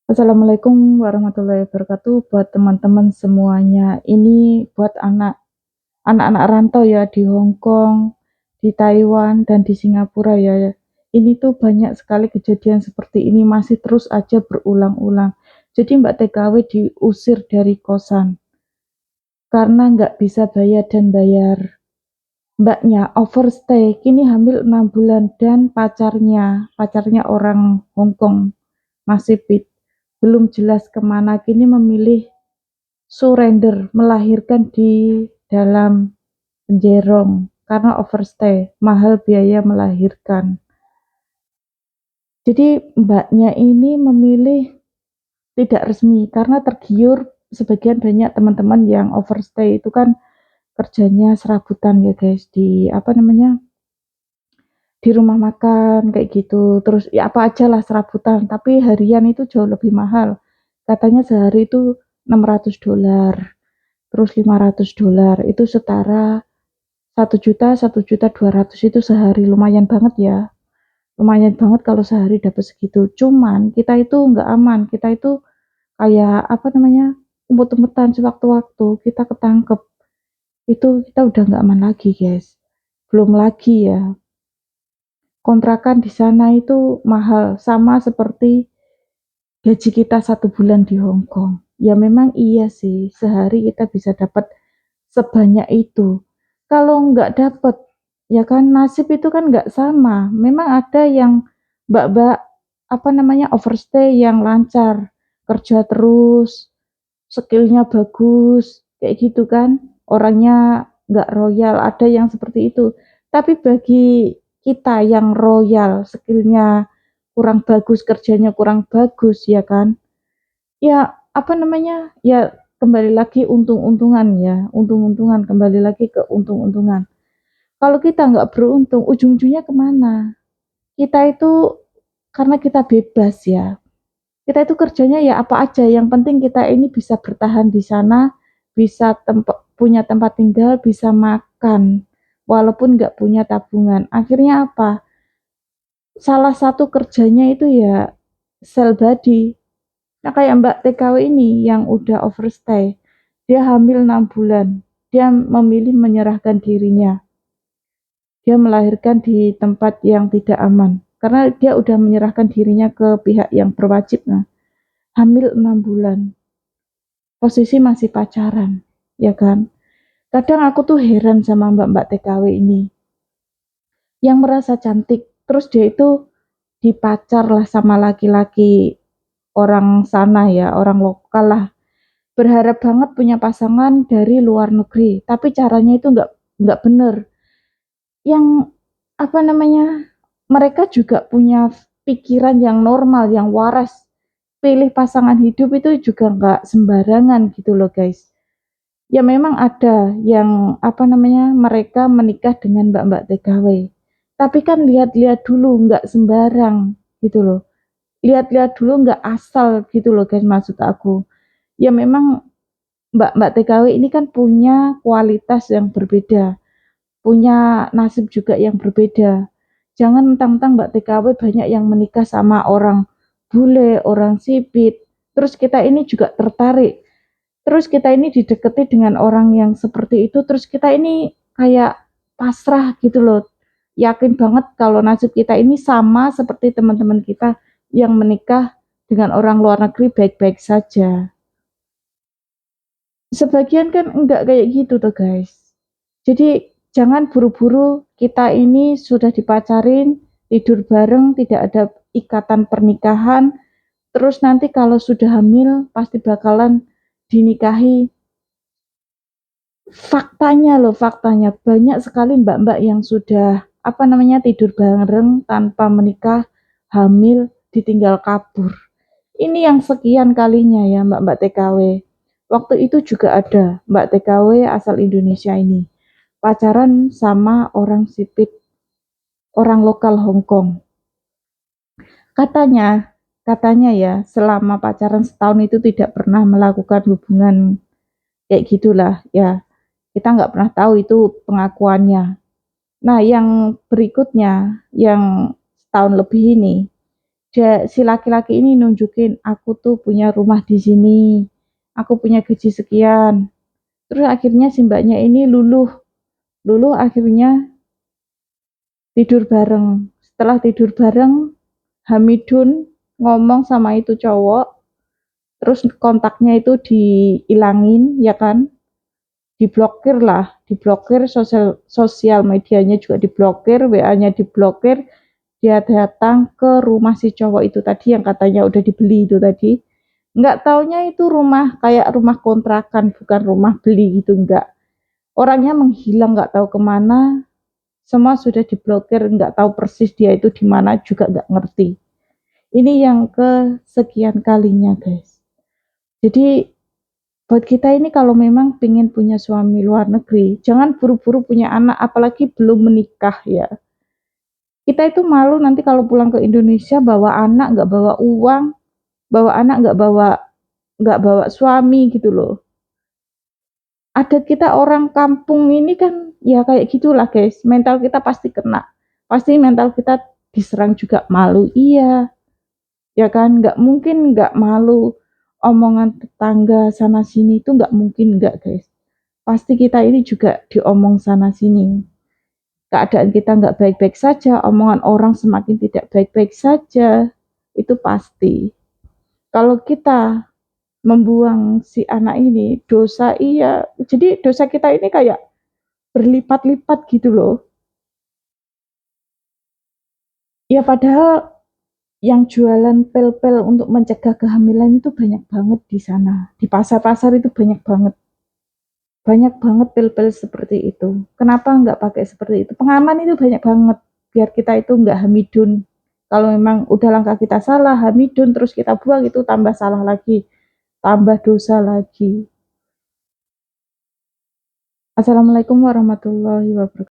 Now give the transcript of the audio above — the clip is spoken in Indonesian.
Assalamualaikum warahmatullahi wabarakatuh buat teman-teman semuanya. Ini buat anak-anak rantau ya di Hong Kong, di Taiwan, dan di Singapura ya. Ini tuh banyak sekali kejadian seperti ini masih terus aja berulang-ulang. Jadi Mbak TKW diusir dari kosan karena nggak bisa bayar dan bayar. Mbaknya overstay, kini hamil 6 bulan dan pacarnya orang Hong Kong masih belum jelas kemana, kini memilih surrender, melahirkan di dalam penjerong karena overstay, mahal biaya melahirkan. Jadi mbaknya ini memilih tidak resmi karena tergiur sebagian banyak teman-teman yang overstay itu kan kerjanya serabutan ya guys, di apa namanya, di rumah makan kayak gitu, terus ya apa aja lah serabutan, tapi harian itu jauh lebih mahal, katanya sehari itu $600, terus $500 itu setara 1 juta, 1.200.000 itu sehari. Lumayan banget ya, lumayan banget kalau sehari dapat segitu. Cuman kita itu nggak aman, kita itu kayak apa namanya, umpet-umpetan sewaktu-waktu kita ketangkep, itu kita udah nggak aman lagi guys. Belum lagi ya, kontrakan di sana itu mahal, sama seperti gaji kita 1 bulan di Hong Kong. Ya memang iya sih, sehari kita bisa dapat sebanyak itu. Kalau nggak dapat, ya kan nasib itu kan nggak sama. Memang ada yang mbak-mbak apa namanya overstay yang lancar, kerja terus, skillnya bagus, kayak gitu kan. Orangnya nggak royal, ada yang seperti itu. Tapi bagi kita yang royal, skillnya kurang bagus, kerjanya kurang bagus, ya kan. Ya apa namanya, ya kembali lagi untung-untungan ya, untung-untungan, kembali lagi ke untung-untungan. Kalau kita nggak beruntung, ujung-ujungnya kemana? Kita itu karena kita bebas ya, kita itu kerjanya ya apa aja, yang penting kita ini bisa bertahan di sana, bisa punya tempat tinggal, bisa makan, walaupun nggak punya tabungan. Akhirnya apa? Salah satu kerjanya itu ya sell body. Nah, kayak Mbak TKW ini yang udah overstay, dia hamil 6 bulan, dia memilih menyerahkan dirinya. Dia melahirkan di tempat yang tidak aman. Karena dia udah menyerahkan dirinya ke pihak yang berwajib. Nah, hamil 6 bulan. Posisi masih pacaran, ya kan? Kadang aku tuh heran sama mbak-mbak TKW ini. Yang merasa cantik, terus dia itu dipacar lah sama laki-laki orang sana ya, orang lokal lah, berharap banget punya pasangan dari luar negeri, tapi caranya itu nggak bener. Yang apa namanya, mereka juga punya pikiran yang normal, yang waras. Pilih pasangan hidup itu juga nggak sembarangan gitu loh guys. Ya memang ada yang apa namanya, mereka menikah dengan mbak-mbak TKW. Tapi kan lihat-lihat dulu, nggak sembarang gitu loh. Lihat-lihat dulu, nggak asal gitu loh guys, maksud aku. Ya memang mbak-mbak TKW ini kan punya kualitas yang berbeda, punya nasib juga yang berbeda. Jangan mentang-mentang mbak TKW banyak yang menikah sama orang bule, orang sipit, terus kita ini juga tertarik, terus kita ini dideketi dengan orang yang seperti itu, terus kita ini kayak pasrah gitu loh. Yakin banget kalau nasib kita ini sama seperti teman-teman kita yang menikah dengan orang luar negeri baik-baik saja. Sebagian kan enggak kayak gitu tuh guys. Jadi jangan buru-buru, kita ini sudah dipacarin, tidur bareng, tidak ada ikatan pernikahan, terus nanti kalau sudah hamil pasti bakalan dinikahi. Faktanya loh, faktanya banyak sekali mbak-mbak yang sudah apa namanya tidur bareng tanpa menikah, hamil, ditinggal kabur. Ini yang sekian kalinya ya mbak-mbak TKW. Waktu itu juga ada mbak TKW asal Indonesia ini pacaran sama orang sipit, orang lokal Hong Kong. Katanya, katanya ya selama pacaran setahun itu tidak pernah melakukan hubungan kayak gitulah ya. Kita nggak pernah tahu itu pengakuannya. Nah, yang berikutnya, yang setahun lebih ini, si laki-laki ini nunjukin, aku tuh punya rumah di sini, aku punya gaji sekian. Terus akhirnya si mbaknya ini luluh, akhirnya tidur bareng. Setelah tidur bareng, Hamidun ngomong sama itu cowok, terus kontaknya itu dihilangin, ya kan? Diblokir lah, diblokir, sosial medianya juga diblokir, WA-nya diblokir. Dia datang ke rumah si cowok itu tadi yang katanya udah dibeli itu tadi. Nggak taunya itu rumah kayak rumah kontrakan, bukan rumah beli gitu, nggak. Orangnya menghilang, nggak tahu kemana. Semua sudah diblokir, nggak tahu persis dia itu di mana juga nggak ngerti. Ini yang kesekian kalinya, guys. Jadi buat kita ini kalau memang pengen punya suami luar negeri, jangan buru-buru punya anak, apalagi belum menikah ya. Kita itu malu nanti kalau pulang ke Indonesia bawa anak, nggak bawa uang, bawa anak nggak bawa suami gitu loh. Adat kita orang kampung ini kan ya kayak gitulah guys. Mental kita pasti kena, pasti mental kita diserang juga malu. Iya, ya kan? Nggak mungkin nggak malu. Omongan tetangga sana sini itu nggak mungkin nggak guys. Pasti kita ini juga diomong sana sini. Keadaan kita nggak baik-baik saja, omongan orang semakin tidak baik-baik saja, itu pasti. Kalau kita membuang si anak ini, dosa iya. Jadi dosa kita ini kayak berlipat-lipat gitu loh. Ya padahal yang jualan pel-pel untuk mencegah kehamilan itu banyak banget di sana. Di pasar-pasar itu banyak banget. Banyak banget pil-pil seperti itu. Kenapa nggak pakai seperti itu? Pengaman itu banyak banget. Biar kita itu nggak hamidun. Kalau memang udah langkah kita salah, hamidun, terus kita buang itu tambah salah lagi. Tambah dosa lagi. Assalamualaikum warahmatullahi wabarakatuh.